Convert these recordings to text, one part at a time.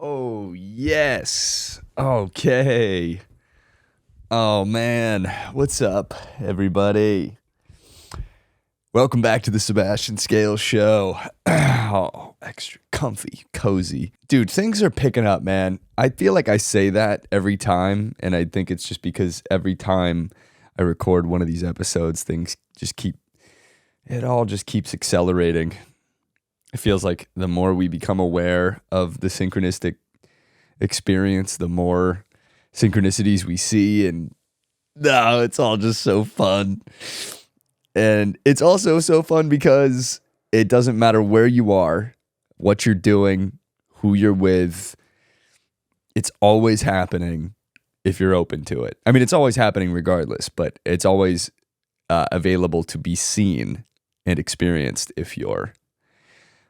Oh, yes. Okay. Oh, man. What's up, everybody? Welcome back to the Sebastian Scale Show. Oh, extra comfy, cozy. Dude, things are picking up, man. I feel like I say that every time, and I think it's just because every time I record one of these episodes, it all just keeps accelerating. It feels like the more we become aware of the synchronistic experience, the more synchronicities we see, and no, it's all just so fun. And it's also so fun because it doesn't matter where you are, what you're doing, who you're with. It's always happening if you're open to it. I mean, it's always happening regardless, but it's always available to be seen and experienced if you're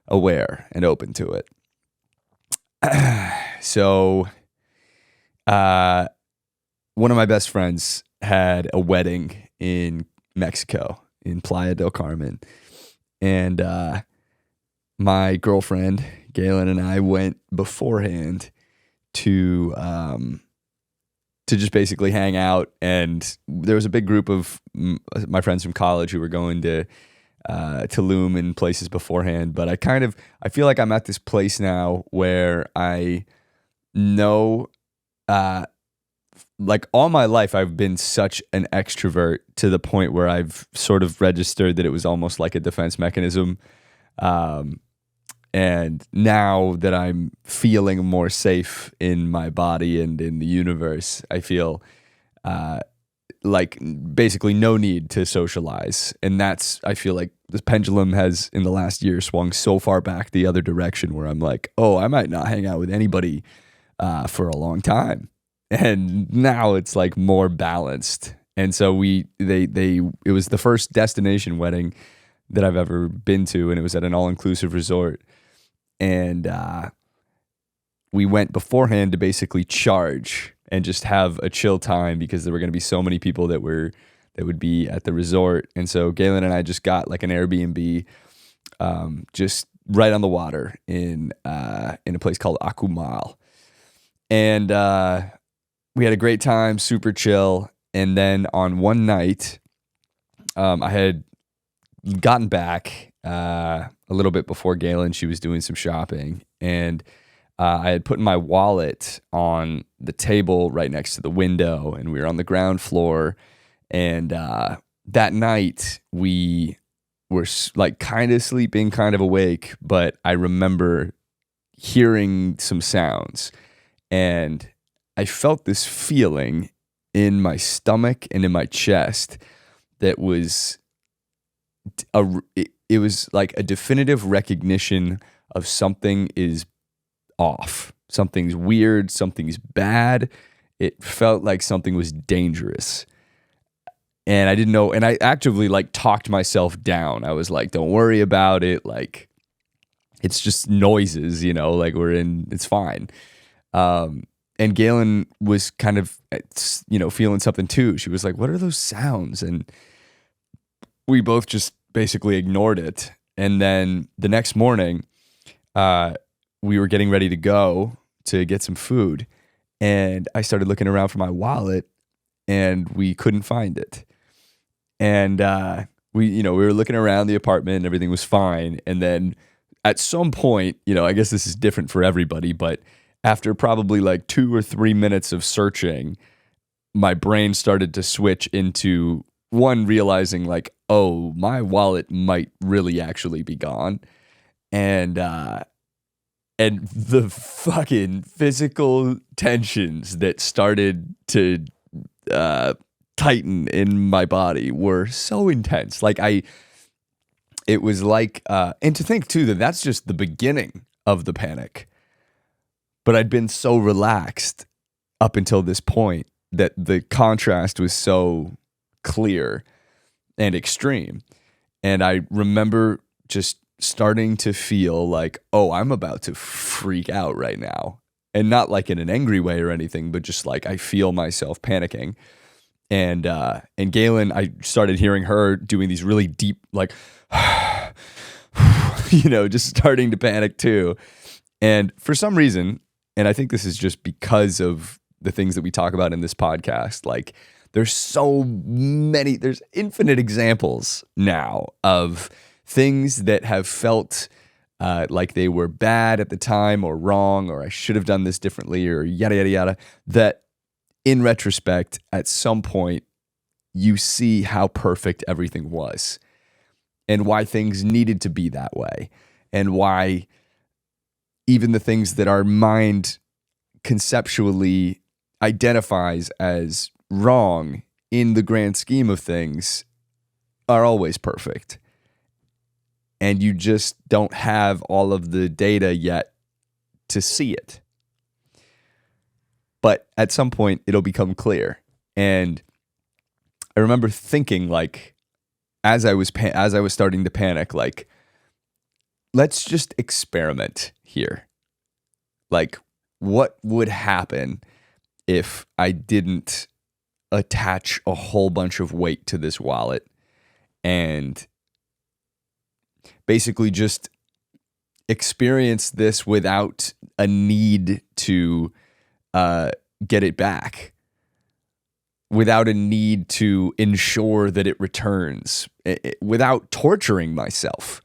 aware and open to it. So, one of my best friends had a wedding in Mexico, in Playa del Carmen. And my girlfriend, Galen, and I went beforehand to just basically hang out. And there was a big group of my friends from college who were going to Tulum and places beforehand. But I feel like I'm at this place now where I know, like all my life, I've been such an extrovert to the point where I've sort of registered that it was almost like a defense mechanism. And now that I'm feeling more safe in my body and in the universe, I feel like basically no need to socialize. And I feel like this pendulum has in the last year swung so far back the other direction where I'm like, oh, I might not hang out with anybody for a long time. And now it's like more balanced. And so it was the first destination wedding that I've ever been to, and it was at an all-inclusive resort. And we went beforehand to basically charge and just have a chill time because there were going to be so many people that would be at the resort. And so Galen and I just got like an Airbnb just right on the water in a place called Akumal. And we had a great time, super chill. And then on one night, I had gotten back a little bit before Galen. She was doing some shopping, and I had put my wallet on the table right next to the window, and we were on the ground floor. And that night, we were like kind of sleeping, kind of awake, but I remember hearing some sounds, and I felt this feeling in my stomach and in my chest that was it was like a definitive recognition of something is off. Something's weird, something's bad. It felt like something was dangerous. And I didn't know, and I actively like talked myself down. I was like, don't worry about it. Like, it's just noises, like it's fine. And Galen was kind of, feeling something too. She was like, what are those sounds? And we both just basically ignored it. And then the next morning, we were getting ready to go to get some food. And I started looking around for my wallet, and we couldn't find it. And we were looking around the apartment and everything was fine. And then at some point, I guess this is different for everybody, but after probably like 2 or 3 minutes of searching, my brain started to switch into one, realizing like, oh, my wallet might really actually be gone. And the fucking physical tensions that started to tighten in my body were so intense. Like it was like, and to think too that that's just the beginning of the panic. But I'd been so relaxed up until this point that the contrast was so clear and extreme. And I remember just starting to feel like, oh, I'm about to freak out right now. And not like in an angry way or anything, but just like I feel myself panicking. And Galen, I started hearing her doing these really deep, like, just starting to panic too. And for some reason, And I think this is just because of the things that we talk about in this podcast. Like, there's so many, there's infinite examples now of things that have felt like they were bad at the time or wrong, or I should have done this differently, or yada, yada, yada, that in retrospect, at some point, you see how perfect everything was and why things needed to be that way, and why even the things that our mind conceptually identifies as wrong in the grand scheme of things are always perfect. And you just don't have all of the data yet to see it. But at some point, it'll become clear. And I remember thinking, like, as I was starting to panic, like, let's just experiment here. Like, what would happen if I didn't attach a whole bunch of weight to this wallet and basically just experience this without a need to get it back, without a need to ensure that it returns, without torturing myself?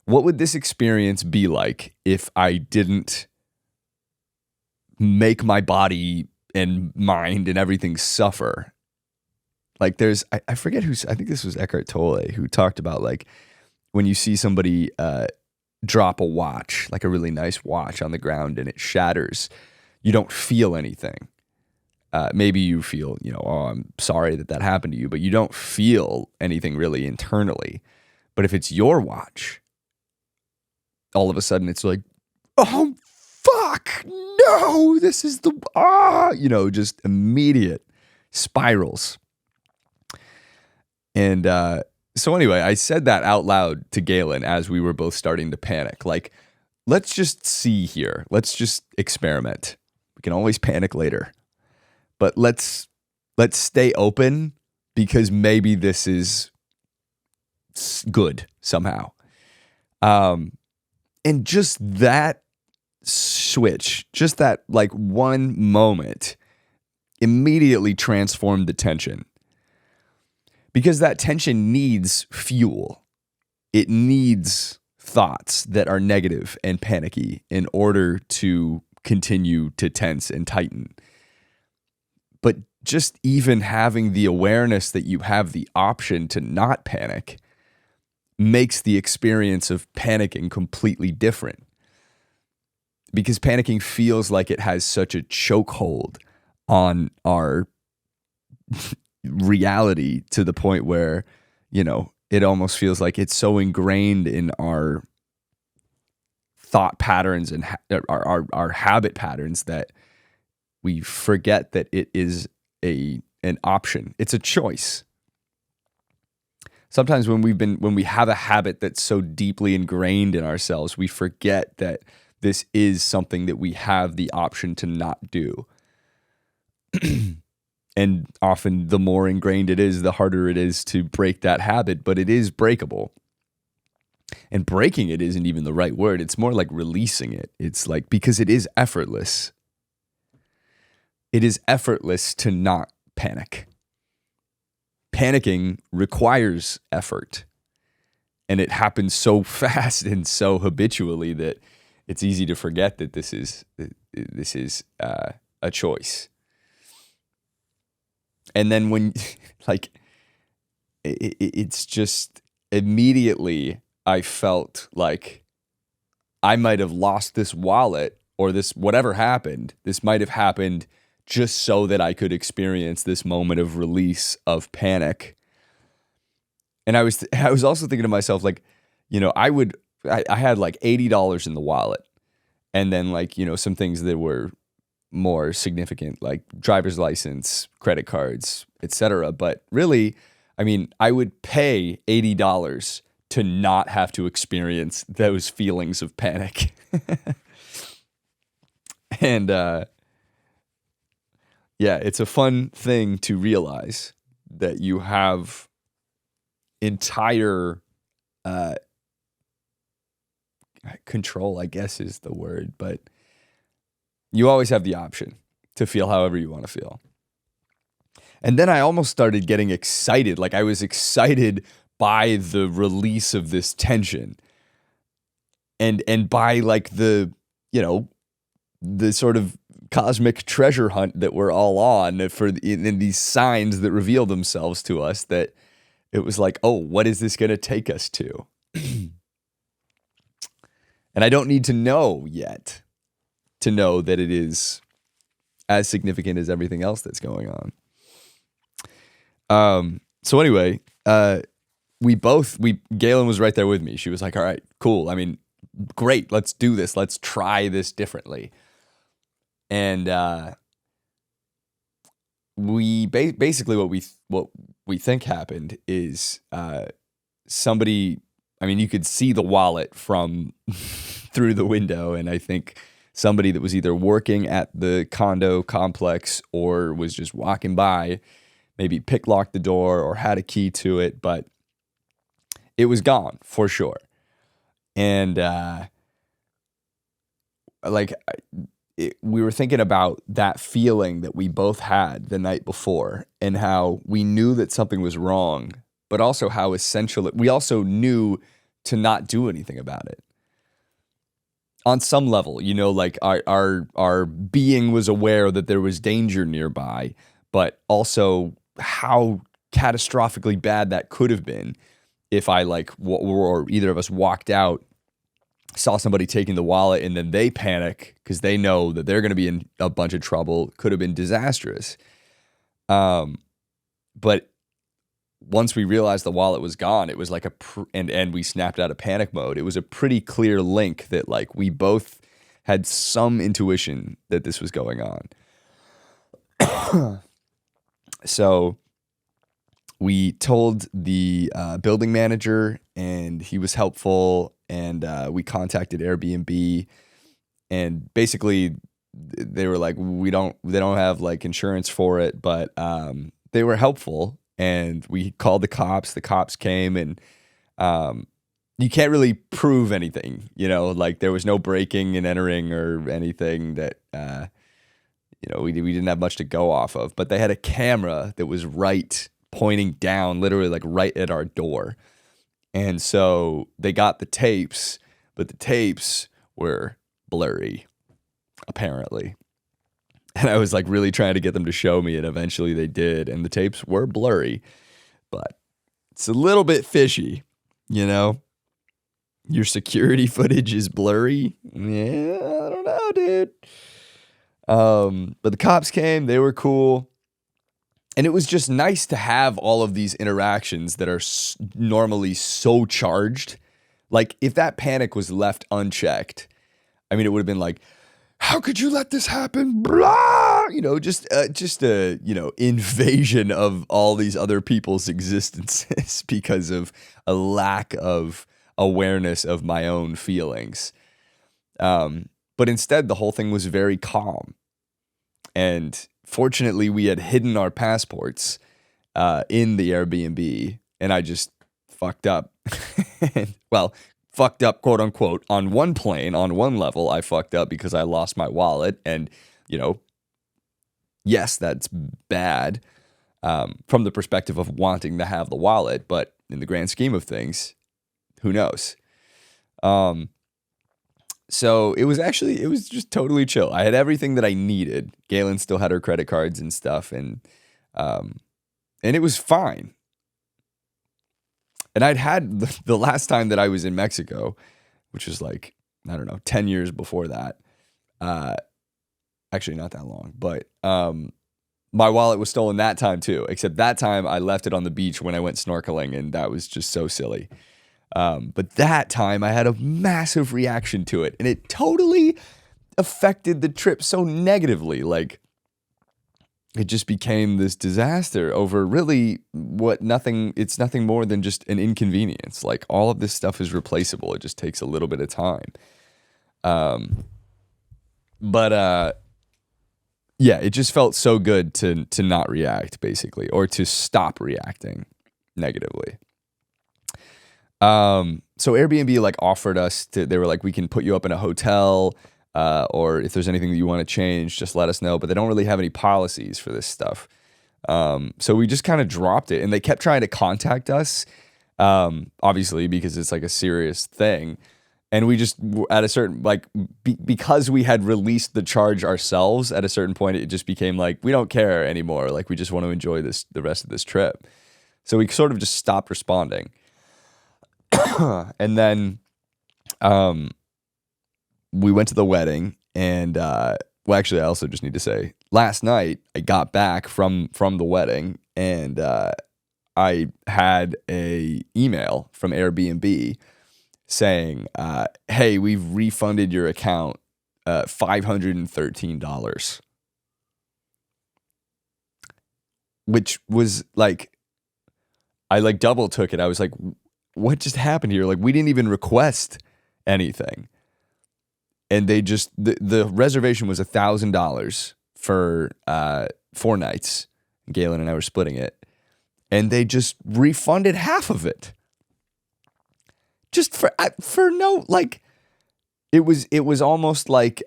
What would this experience be like if I didn't make my body and mind and everything suffer? Like, I forget I think this was Eckhart Tolle who talked about, like, when you see somebody drop a watch, like a really nice watch, on the ground and it shatters, you don't feel anything. Maybe you feel, oh, I'm sorry that happened to you, but you don't feel anything really internally. But if it's your watch, all of a sudden it's like, oh, fuck, no, this is just immediate spirals. And so anyway, I said that out loud to Galen as we were both starting to panic. Like, let's just see here. Let's just experiment. We can always panic later. But let's stay open, because maybe this is good somehow. And just that switch, just that, like, one moment immediately transformed the tension. Because that tension needs fuel. It needs thoughts that are negative and panicky in order to continue to tense and tighten. But just even having the awareness that you have the option to not panic makes the experience of panicking completely different. Because panicking feels like it has such a chokehold on our reality, to the point where, it almost feels like it's so ingrained in our thought patterns and our habit patterns that we forget that it is an option. It's a choice. Sometimes when we have a habit that's so deeply ingrained in ourselves, we forget that this is something that we have the option to not do. And often the more ingrained it is, the harder it is to break that habit, but it is breakable. And breaking it isn't even the right word. It's more like releasing it. It's like, because it is effortless. It is effortless to not panic. Panicking requires effort. And it happens so fast and so habitually that it's easy to forget that this is a choice. And then when, like, it's just immediately I felt like I might have lost this wallet, or this, whatever happened, this might have happened just so that I could experience this moment of release of panic. And I was also thinking to myself, like, I had like $80 in the wallet, and then, like, some things that were more significant, like driver's license, credit cards, etc. But really, I mean, I would pay $80 to not have to experience those feelings of panic. And yeah, it's a fun thing to realize that you have entire control, I guess is the word, but You always have the option to feel however you want to feel. And then I almost started getting excited. Like I was excited by the release of this tension and by like the, the sort of cosmic treasure hunt that we're all on for in these signs that reveal themselves to us, that it was like, oh, what is this going to take us to? And I don't need to know yet to know that it is as significant as everything else that's going on. So anyway, Galen was right there with me. She was like, all right, cool. I mean, great. Let's do this. Let's try this differently. And we basically what we think happened is somebody, I mean, you could see the wallet from through the window, and I think somebody that was either working at the condo complex or was just walking by maybe picklocked the door or had a key to it, but it was gone for sure. And we were thinking about that feeling that we both had the night before and how we knew that something was wrong, but also how essential we also knew to not do anything about it. On some level, like our being was aware that there was danger nearby, but also how catastrophically bad that could have been if I or either of us walked out, saw somebody taking the wallet, and then they panic because they know that they're going to be in a bunch of trouble. Could have been disastrous. But once we realized the wallet was gone, it was like and we snapped out of panic mode. It was a pretty clear link that like we both had some intuition that this was going on. So we told the building manager, and he was helpful. And we contacted Airbnb, and basically they were like, they don't have like insurance for it, but they were helpful. And we called the cops. The cops came, and you can't really prove anything, like there was no breaking and entering or anything that, we didn't have much to go off of. But they had a camera that was pointing down, literally like right at our door. And so they got the tapes, but the tapes were blurry, apparently. And I was like really trying to get them to show me, and eventually they did. And the tapes were blurry, but it's a little bit fishy, Your security footage is blurry. Yeah, I don't know, dude. But the cops came, they were cool. And it was just nice to have all of these interactions that are normally so charged. Like if that panic was left unchecked, I mean, it would have been like, how could you let this happen? Blah, just a, invasion of all these other people's existences because of a lack of awareness of my own feelings. But instead, the whole thing was very calm. And fortunately, we had hidden our passports in the Airbnb, and I just fucked up. Well, fucked up, quote unquote, on one plane, on one level. I fucked up because I lost my wallet, and yes, that's bad from the perspective of wanting to have the wallet, but in the grand scheme of things, who knows? So it was just totally chill. I had everything that I needed. Galen still had her credit cards and stuff, and it was fine. And I'd had the last time that I was in Mexico, which was like, I don't know, 10 years before that. Actually, not that long, but my wallet was stolen that time too, except that time I left it on the beach when I went snorkeling, and that was just so silly. But that time I had a massive reaction to it, and it totally affected the trip so negatively. Like it just became this disaster over really it's nothing more than just an inconvenience. Like all of this stuff is replaceable. It just takes a little bit of time. Yeah, it just felt so good to not react, basically, or to stop reacting negatively. So Airbnb offered us they were like, we can put you up in a hotel. or if there's anything that you want to change, just let us know. But they don't really have any policies for this stuff. So we just kind of dropped it, and they kept trying to contact us, obviously because it's like a serious thing. And we just, at a certain, like, because we had released the charge ourselves, at a certain point, it just became like, we don't care anymore. Like, we just want to enjoy the rest of this trip. So we sort of just stopped responding. And then we went to the wedding, and well, actually, I also just need to say, last night I got back from the wedding, and I had a email from Airbnb saying, "Hey, we've refunded your account $513," which was like, I like double took it. I was like, "What just happened here? Like, we didn't even request anything." And they just, the reservation was $1,000 for 4 nights. Galen and I were splitting it, and they just refunded half of it. Just for no, like, it was almost like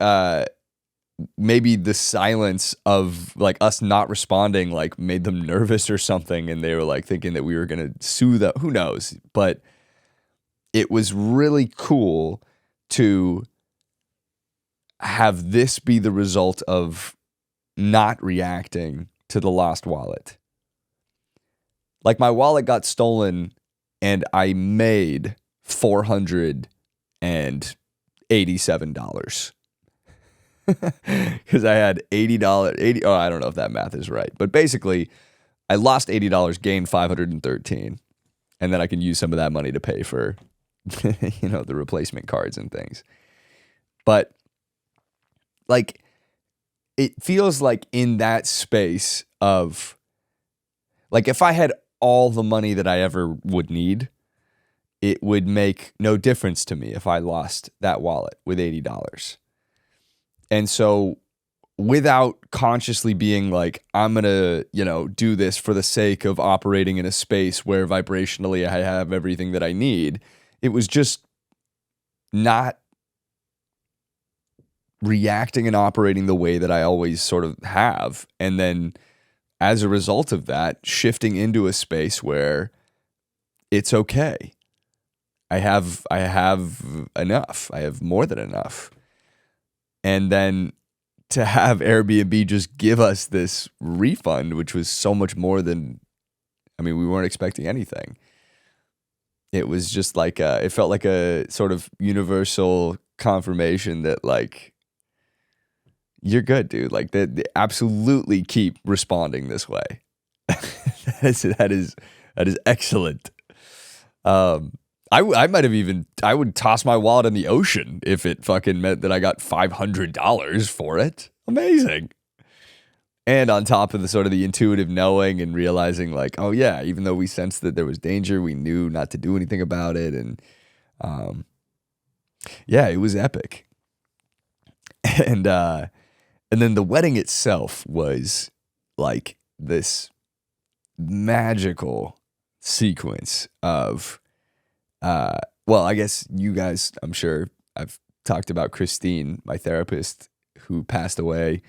maybe the silence of like us not responding like made them nervous or something, and they were like thinking that we were gonna sue them. Who knows? But it was really cool to have this be the result of not reacting to the lost wallet. Like, my wallet got stolen, and I made $487 because I had $80. I don't know if that math is right, but basically I lost $80, gained 513, and then I can use some of that money to pay for the replacement cards and things. But like, it feels like in that space of, like, if I had all the money that I ever would need, it would make no difference to me if I lost that wallet with $80. And so, without consciously being like, I'm going to, do this for the sake of operating in a space where vibrationally I have everything that I need, it was just not reacting and operating the way that I always sort of have. And then as a result of that, shifting into a space where it's okay. I have enough. I have more than enough. And then to have Airbnb just give us this refund, which was so much more than, we weren't expecting anything. It was just like, it felt like a sort of universal confirmation that, like, you're good, dude. Like, they absolutely keep responding this way. That is excellent. I would toss my wallet in the ocean if it fucking meant that I got $500 for it. Amazing. And on top of the sort of the intuitive knowing and realizing, like, oh yeah, even though we sensed that there was danger, we knew not to do anything about it. And yeah, it was epic. And then the wedding itself was like this magical sequence of, well, I guess you guys, I'm sure I've talked about Christine, my therapist, who passed away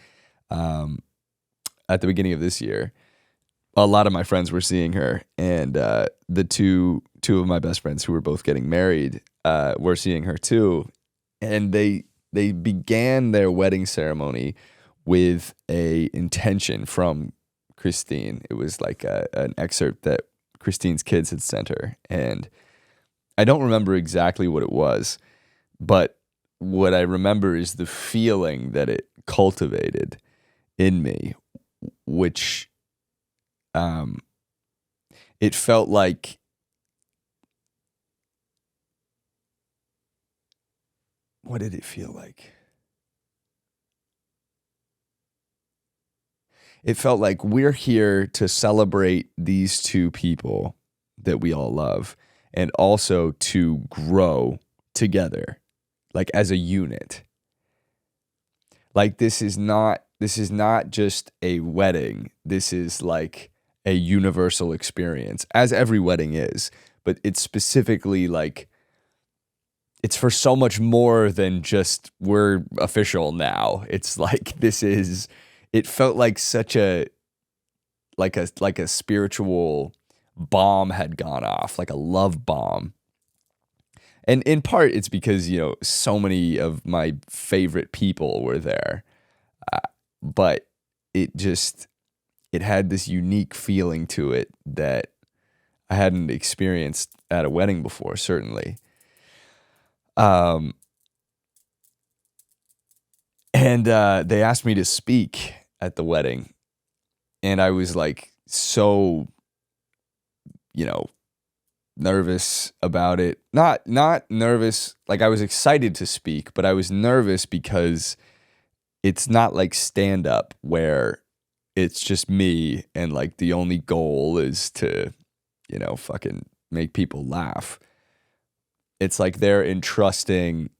at the beginning of this year. A lot of my friends were seeing her, and the two of my best friends who were both getting married were seeing her too. And they began their wedding ceremony with a intention from Christine. It was like an excerpt that Christine's kids had sent her, and I don't remember exactly what it was, but what I remember is the feeling that it cultivated in me, which it felt like, what did it feel like? It felt like we're here to celebrate these two people that we all love, and also to grow together, like as a unit. Like, this is not just a wedding. This is like a universal experience, as every wedding is, but it's specifically like it's for so much more than just we're official now. It's like it felt like such a like a spiritual bomb had gone off, like a love bomb. And in part it's because, so many of my favorite people were there. But it just it had this unique feeling to it that I hadn't experienced at a wedding before, certainly. Um, and they asked me to speak at the wedding, and I was like so, you know, nervous about it. Not nervous, like I was excited to speak, but I was nervous because it's not like stand up where it's just me and like the only goal is to, fucking make people laugh. It's like they're entrusting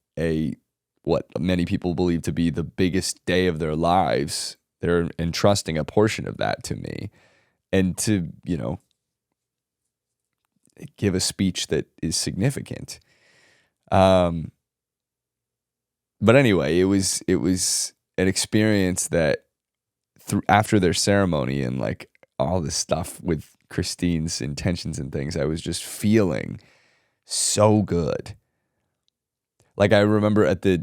what many people believe to be the biggest day of their lives. They're entrusting a portion of that to me, and to, give a speech that is significant. But anyway, it was an experience that after their ceremony and like all this stuff with Christine's intentions and things, I was just feeling so good. Like I remember at I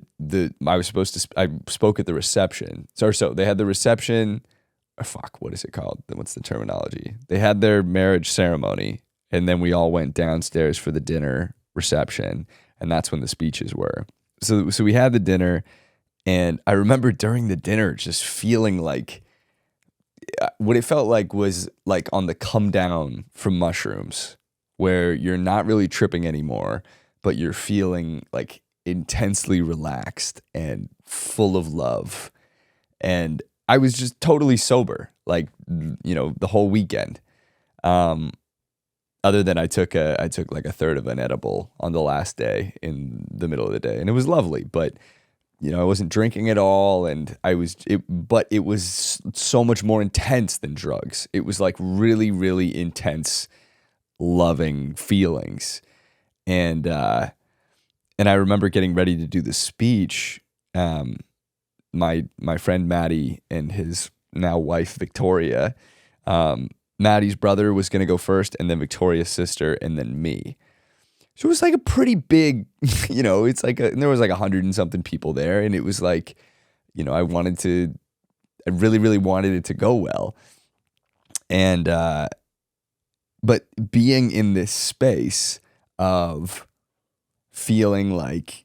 spoke at the reception. So they had the reception. What is it called? What's the terminology? They had their marriage ceremony, and then we all went downstairs for the dinner reception, and that's when the speeches were. So we had the dinner, and I remember during the dinner just feeling like what it felt like was like on the come down from mushrooms, where you're not really tripping anymore, but you're feeling like intensely relaxed and full of love. And I was just totally sober, like, the whole weekend. Other than I took like a third of an edible on the last day in the middle of the day, and it was lovely, but I wasn't drinking at all, and but it was so much more intense than drugs. It was like really, really intense, loving feelings. And I remember getting ready to do the speech. My friend Maddie and his now wife Victoria, Maddie's brother was going to go first, and then Victoria's sister, and then me. So it was like a pretty big, it's like and there was like 100 and something people there, and it was like, I really, really wanted it to go well. And but being in this space of feeling like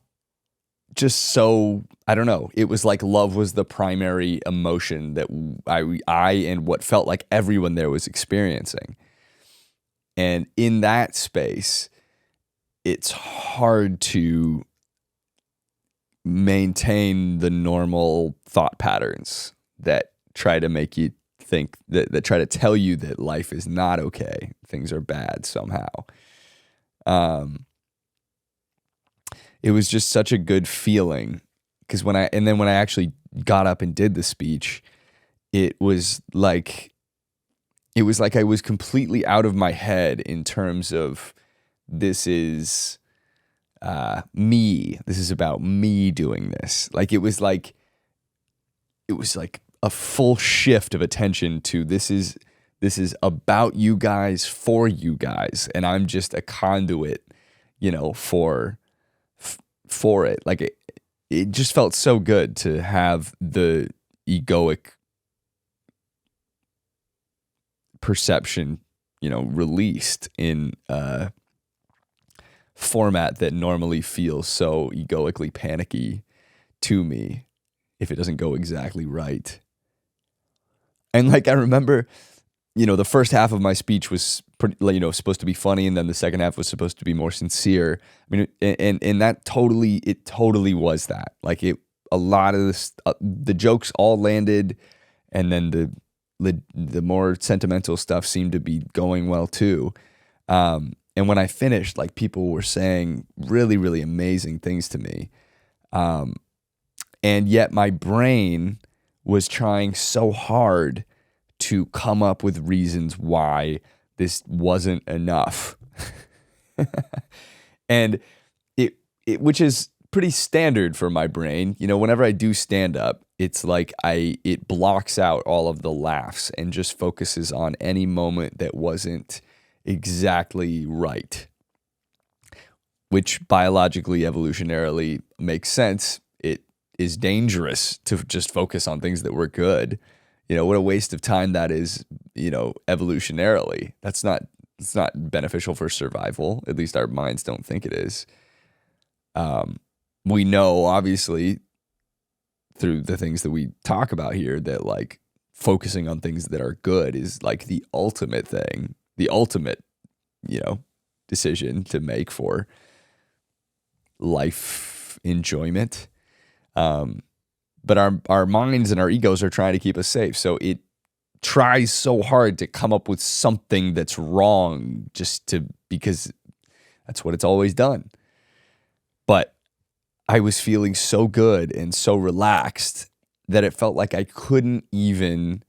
just so, I don't know, it was like love was the primary emotion that I and what felt like everyone there was experiencing. And in that space, it's hard to maintain the normal thought patterns that try to make you think that try to tell you that life is not okay. Things are bad somehow. It was just such a good feeling, because when I actually got up and did the speech, it was like I was completely out of my head in terms of this is me. This is about me doing this. Like it was like a full shift of attention to this is about you guys, for you guys, and I'm just a conduit, for it. Like it just felt so good to have the egoic perception, released in a format that normally feels so egoically panicky to me if it doesn't go exactly right. And like I remember, the first half of my speech was supposed to be funny, and then the second half was supposed to be more sincere. I mean, and it totally was that. Like a lot of the jokes all landed, and then the more sentimental stuff seemed to be going well too. And when I finished, like people were saying really, really amazing things to me. And yet my brain was trying so hard to come up with reasons why this wasn't enough. And which is pretty standard for my brain. Whenever I do stand up, it's like it blocks out all of the laughs and just focuses on any moment that wasn't exactly right, which biologically, evolutionarily makes sense. It is dangerous to just focus on things that were good. What a waste of time that is, evolutionarily. It's not beneficial for survival. At least our minds don't think it is. We know, obviously, through the things that we talk about here, that like focusing on things that are good is like the ultimate thing, the ultimate, decision to make for life enjoyment. But our minds and our egos are trying to keep us safe. So it tries so hard to come up with something that's wrong because that's what it's always done. But I was feeling so good and so relaxed that it felt like I couldn't even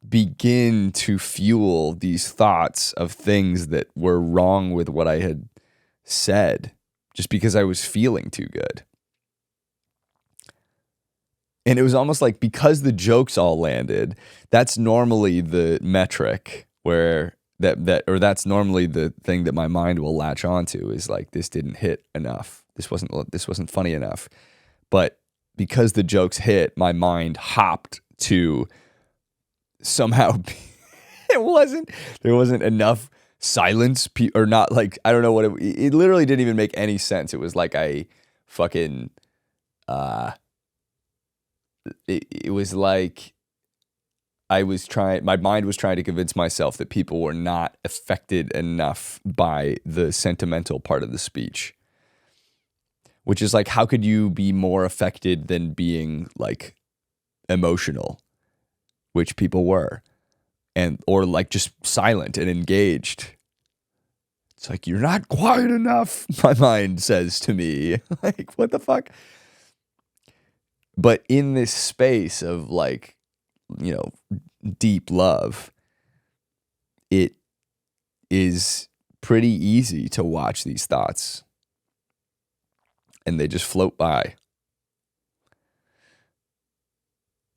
begin to fuel these thoughts of things that were wrong with what I had said, just because I was feeling too good. And it was almost like, because the jokes all landed, that's normally the metric where that's normally the thing that my mind will latch onto, is like, this didn't hit enough. This wasn't funny enough. But because the jokes hit, my mind hopped to somehow there wasn't enough silence, or not, like, I don't know what it literally didn't even make any sense. It was like I fucking it was like my mind was trying to convince myself that people were not affected enough by the sentimental part of the speech. Which is like, how could you be more affected than being like emotional, which people were, or like just silent and engaged? It's like, you're not quiet enough, my mind says to me. Like, what the fuck? But in this space of like, deep love, it is pretty easy to watch these thoughts. And they just float by.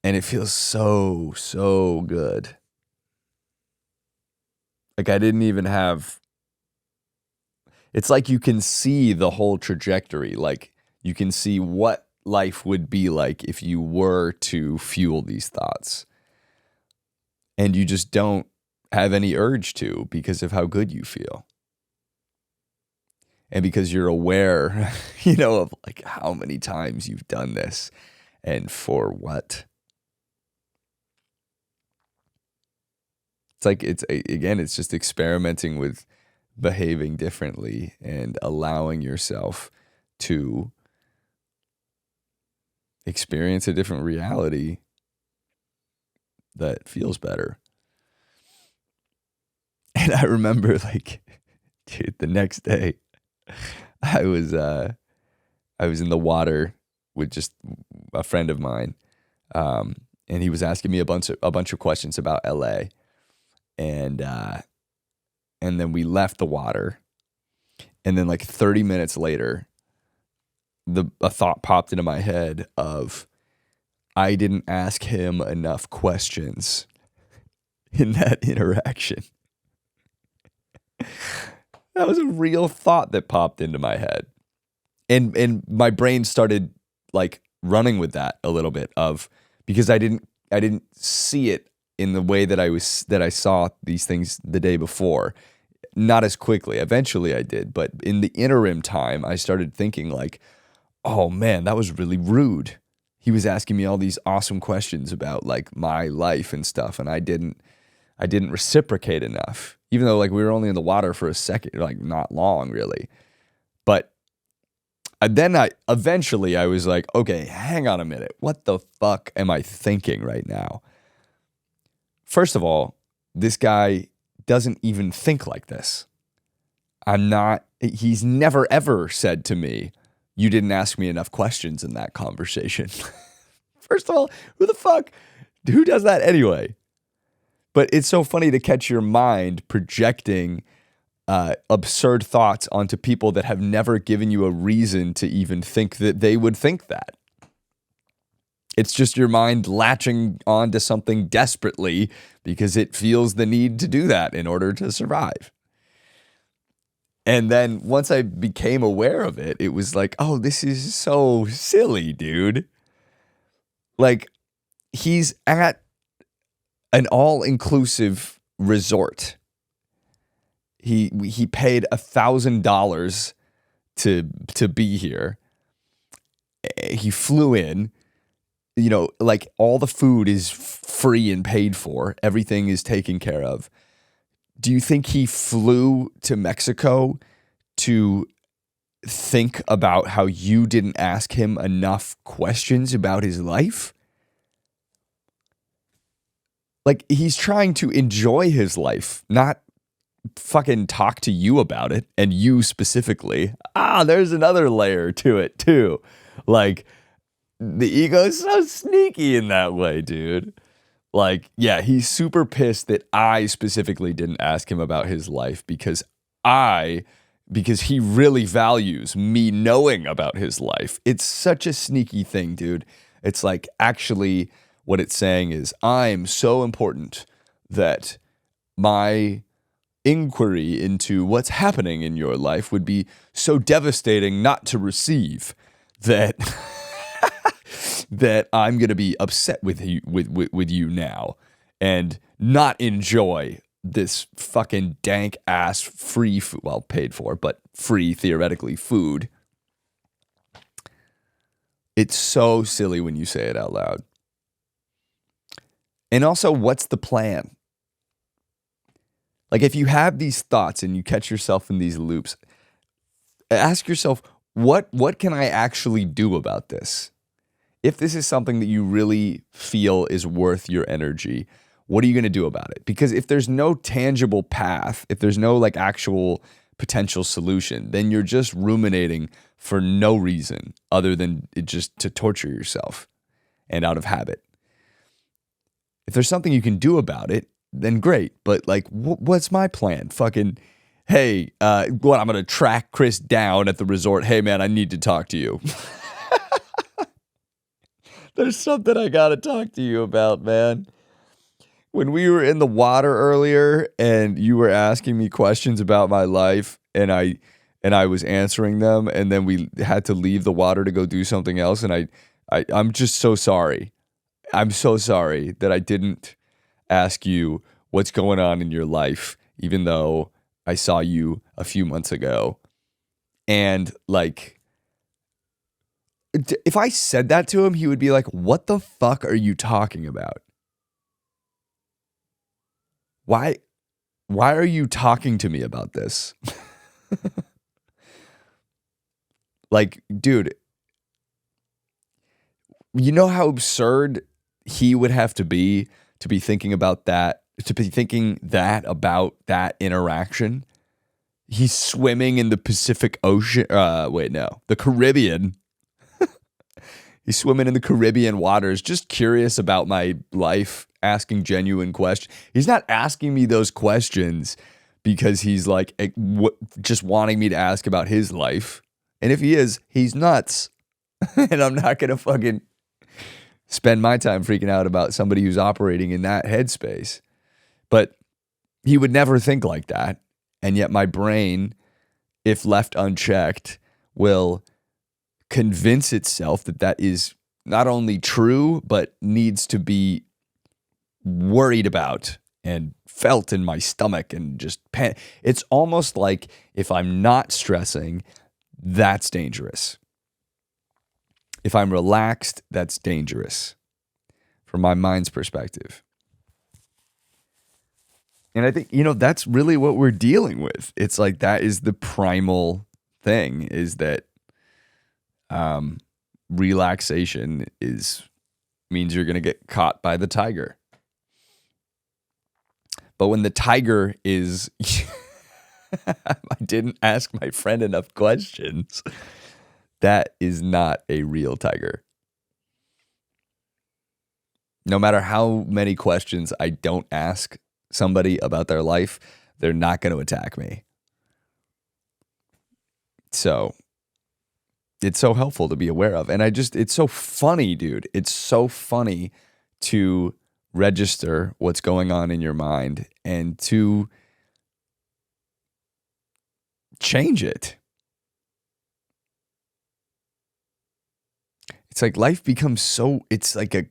And it feels so, so good. Like, I didn't even have... It's like you can see the whole trajectory. Like, you can see what life would be like if you were to fuel these thoughts. And you just don't have any urge to, because of how good you feel. And because you're aware, of like how many times you've done this and for what. It's like, it's just experimenting with behaving differently and allowing yourself to experience a different reality that feels better. And I remember, like, dude, the next day, I was in the water with just a friend of mine, and he was asking me a bunch of questions about LA, and then we left the water, and then like 30 minutes later, a thought popped into my head of, I didn't ask him enough questions in that interaction. That was a real thought that popped into my head. And my brain started like running with that a little bit, because I didn't see it in the way that I saw these things the day before. Not as quickly. Eventually I did, but in the interim time, I started thinking like, oh man, that was really rude. He was asking me all these awesome questions about like my life and stuff, and I didn't reciprocate enough. Even though like we were only in the water for a second, like not long really. But then eventually I was like, okay, hang on a minute. What the fuck am I thinking right now? First of all, this guy doesn't even think like this. He's never ever said to me, you didn't ask me enough questions in that conversation. First of all, who does that anyway? But it's so funny to catch your mind projecting absurd thoughts onto people that have never given you a reason to even think that they would think that. It's just your mind latching onto something desperately because it feels the need to do that in order to survive. And then once I became aware of it, it was like, oh, this is so silly, dude. Like, he's at an all-inclusive resort. He paid $1,000 to be here. He flew in. You know, like, all the food is free and paid for. Everything is taken care of. Do you think he flew to Mexico to think about how you didn't ask him enough questions about his life? Like, he's trying to enjoy his life, not fucking talk to you about it, and you specifically. There's another layer to it, too. Like, the ego is so sneaky in that way, dude. Like, yeah, he's super pissed that I specifically didn't ask him about his life because he really values me knowing about his life. It's such a sneaky thing, dude. It's like, actually, what it's saying is, I'm so important that my inquiry into what's happening in your life would be so devastating not to receive that that I'm going to be upset with you now and not enjoy this fucking dank ass free food, well, paid for, but free theoretically food. It's so silly when you say it out loud. And also, what's the plan? Like, if you have these thoughts and you catch yourself in these loops, ask yourself, what can I actually do about this? If this is something that you really feel is worth your energy, what are you going to do about it? Because if there's no tangible path, if there's no like actual potential solution, then you're just ruminating for no reason other than it just to torture yourself and out of habit. If there's something you can do about it, then great. But like, what's my plan? Fucking, hey, I'm going to track Chris down at the resort. Hey, man, I need to talk to you. There's something I got to talk to you about, man. When we were in the water earlier and you were asking me questions about my life and I was answering them and then we had to leave the water to go do something else and I'm just so sorry. I'm so sorry that I didn't ask you what's going on in your life, even though I saw you a few months ago. And like, if I said that to him, he would be like, what the fuck are you talking about? Why are you talking to me about this? Like, dude, you know how absurd he would have to be thinking about that, to be thinking that about that interaction? He's swimming in the Pacific Ocean. The Caribbean. He's swimming in the Caribbean waters, just curious about my life, asking genuine questions. He's not asking me those questions because he's like just wanting me to ask about his life. And if he is, he's nuts. And I'm not going to fucking spend my time freaking out about somebody who's operating in that headspace. But he would never think like that. And yet my brain, if left unchecked, will convince itself that that is not only true, but needs to be worried about and felt in my stomach and just it's almost like if I'm not stressing, that's dangerous. If I'm relaxed, that's dangerous from my mind's perspective. And I think, that's really what we're dealing with. It's like that is the primal thing, is that relaxation means you're going to get caught by the tiger. But when the tiger is, I didn't ask my friend enough questions, that is not a real tiger. No matter how many questions I don't ask somebody about their life, they're not going to attack me. So it's so helpful to be aware of. And it's so funny, dude. It's so funny to register what's going on in your mind and to change it. It's like life becomes it's like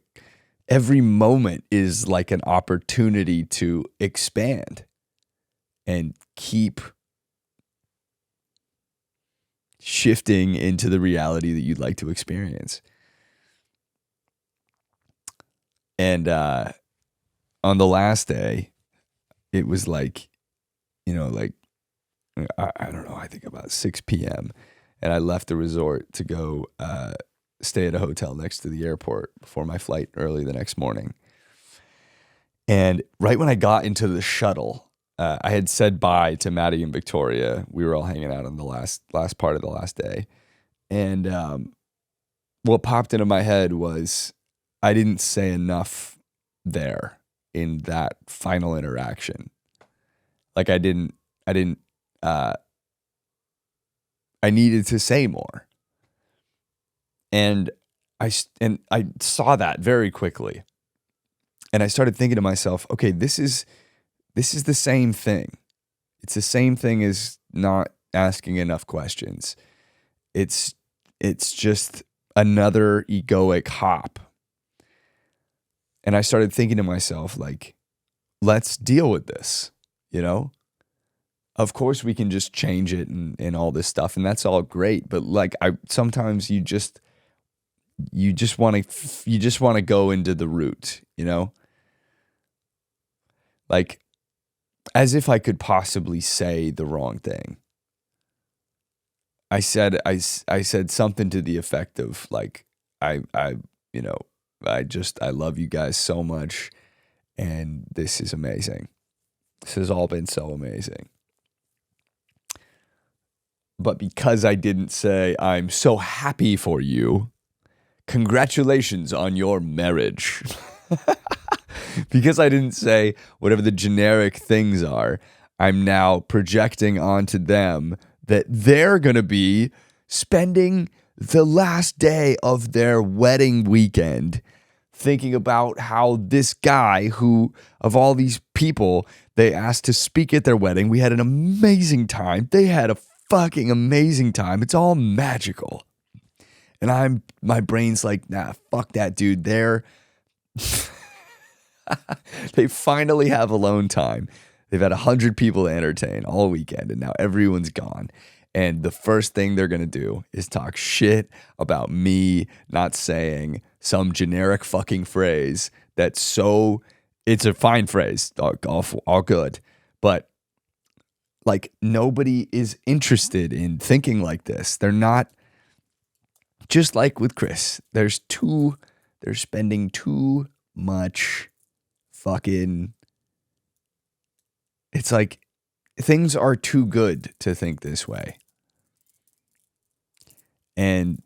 every moment is like an opportunity to expand and keep shifting into the reality that you'd like to experience. And on the last day, it was like, like, I don't know, I think about 6 p.m. And I left the resort to go stay at a hotel next to the airport before my flight early the next morning. And right when I got into the shuttle, I had said bye to Maddie and Victoria. We were all hanging out on the last part of the last day. And what popped into my head was I didn't say enough there in that final interaction. Like I needed to say more. And I saw that very quickly. And I started thinking to myself, okay, this is the same thing. It's the same thing as not asking enough questions. It's just another egoic hop. And I started thinking to myself, like, let's deal with this, Of course we can just change it and all this stuff, and that's all great. But like, sometimes you just want to go into the root, Like, as if I could possibly say the wrong thing. I said something to the effect of like, I love you guys so much, and this is amazing. This has all been so amazing. But because I didn't say, I'm so happy for you, congratulations on your marriage. Because I didn't say whatever the generic things are, I'm now projecting onto them that they're going to be spending the last day of their wedding weekend thinking about how this guy who, of all these people they asked to speak at their wedding, we had an amazing time. They had a fucking amazing time. It's all magical. And my brain's like, nah, fuck that, dude. They finally have alone time. They've had 100 people to entertain all weekend, and now everyone's gone. And the first thing they're going to do is talk shit about me not saying some generic fucking phrase it's a fine phrase, all good. But like, nobody is interested in thinking like this. They're not, just like with Chris, they're spending too much fucking, it's like things are too good to think this way. And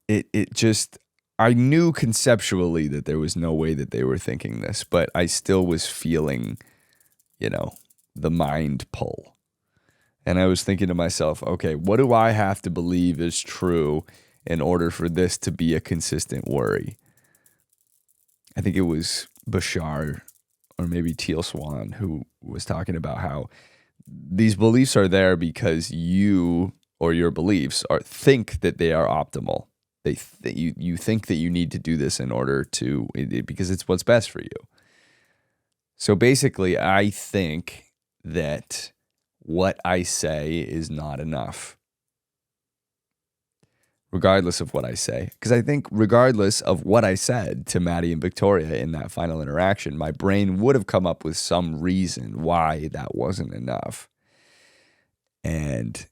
it just, I knew conceptually that there was no way that they were thinking this, but I still was feeling, the mind pull. And I was thinking to myself, okay, what do I have to believe is true in order for this to be a consistent worry? I think it was Bashar or maybe Teal Swan who was talking about how these beliefs are there because you or your beliefs think that they are optimal. You think that you need to do this in order to, because it's what's best for you. So basically, I think that what I say is not enough, regardless of what I say. Because I think regardless of what I said to Maddie and Victoria in that final interaction, my brain would have come up with some reason why that wasn't enough. And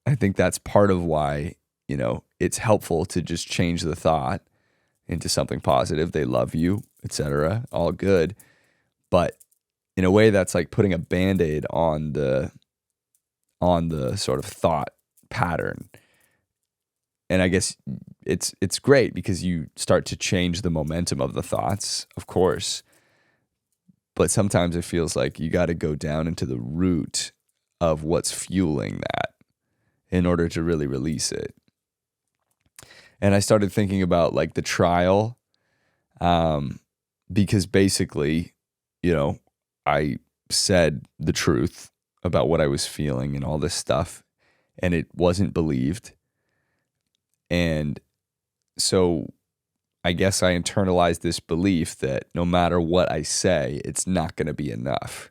I think that's part of why, it's helpful to just change the thought into something positive. They love you, etc. All good. But in a way, that's like putting a Band-Aid on the sort of thought pattern. And I guess it's great because you start to change the momentum of the thoughts, of course. But sometimes it feels like you got to go down into the root of what's fueling that in order to really release it. And I started thinking about like the trial, because basically, I said the truth about what I was feeling and all this stuff, and it wasn't believed. And so I guess I internalized this belief that no matter what I say, it's not going to be enough.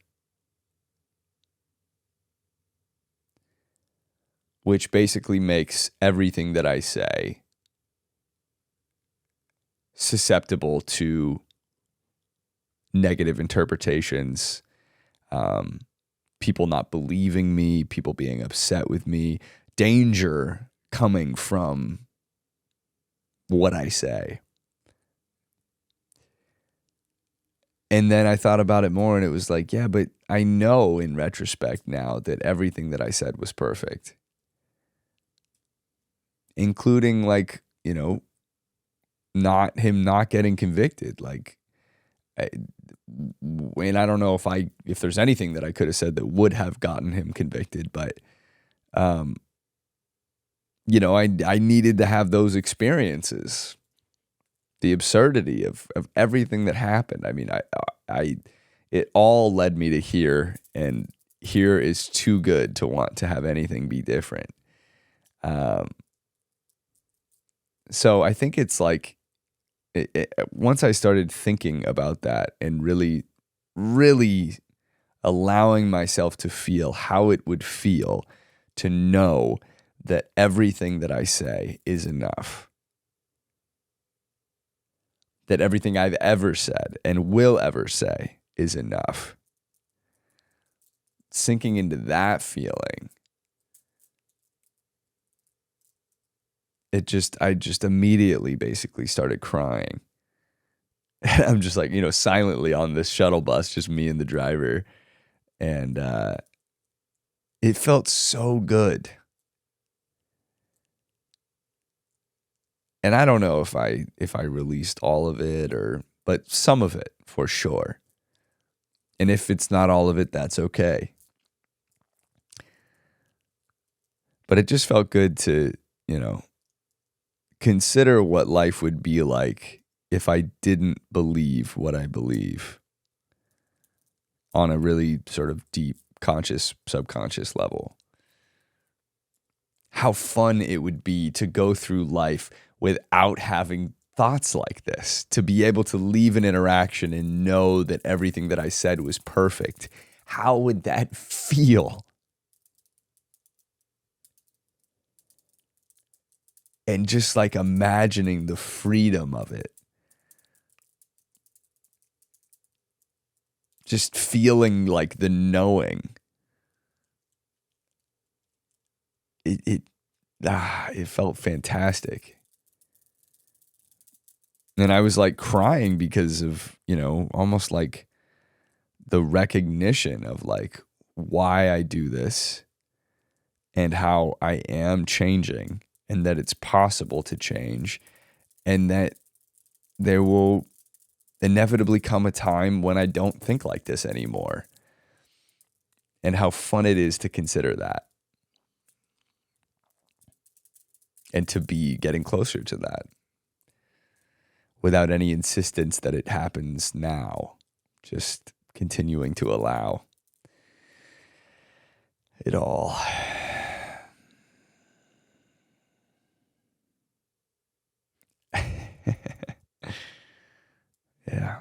Which basically makes everything that I say susceptible to negative interpretations, people not believing me, people being upset with me, danger coming from what I say. And then I thought about it more, and it was like, yeah, but I know in retrospect now that everything that I said was perfect. Including like, not getting convicted. Like, and I don't know if there's anything that I could have said that would have gotten him convicted, but, I needed to have those experiences, the absurdity of everything that happened. I mean, it all led me to here, and here is too good to want to have anything be different. So I think it's like, once I started thinking about that and really, really allowing myself to feel how it would feel to know that everything that I say is enough, that everything I've ever said and will ever say is enough. Sinking into that feeling, I just immediately basically started crying. And I'm just like, silently on this shuttle bus, just me and the driver. And it felt so good. And I don't know if I released all of it but some of it for sure. And if it's not all of it, that's okay. But it just felt good to, consider what life would be like if I didn't believe what I believe on a really sort of deep, conscious, subconscious level. How fun it would be to go through life without having thoughts like this, to be able to leave an interaction and know that everything that I said was perfect. How would that feel? And just like imagining the freedom of it. Just feeling like the knowing. It felt fantastic. And I was like crying because of, almost like the recognition of like why I do this and how I am changing, and that it's possible to change, and that there will inevitably come a time when I don't think like this anymore, and how fun it is to consider that and to be getting closer to that without any insistence that it happens now, just continuing to allow it all. Yeah.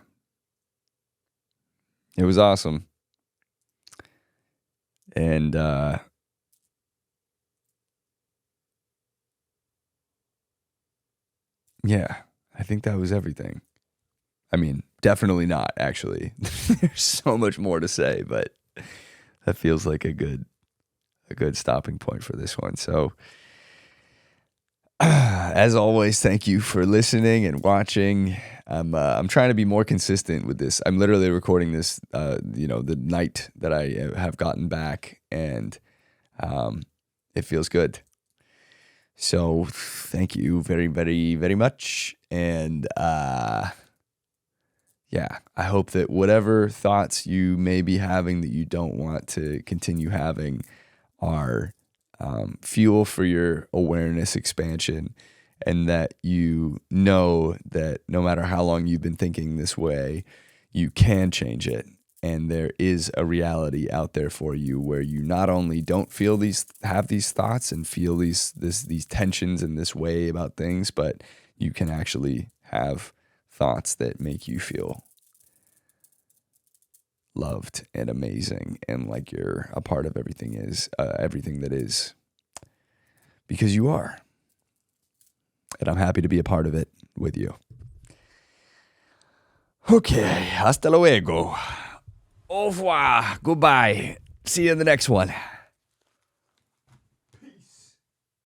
It was awesome. And yeah, I think that was everything. I mean, definitely not, actually. There's so much more to say, but that feels like a good stopping point for this one. So as always, thank you for listening and watching. I'm trying to be more consistent with this. I'm literally recording this, the night that I have gotten back, and it feels good. So thank you very, very, very much. And yeah, I hope that whatever thoughts you may be having that you don't want to continue having are fuel for your awareness expansion, and that you know that no matter how long you've been thinking this way, you can change it. And there is a reality out there for you where you not only don't have these thoughts and feel these tensions in this way about things, but you can actually have thoughts that make you feel loved and amazing and like you're a part of everything that is, because you are. And I'm happy to be a part of it with you. Okay, hasta luego. Au revoir. Goodbye. See you in the next one.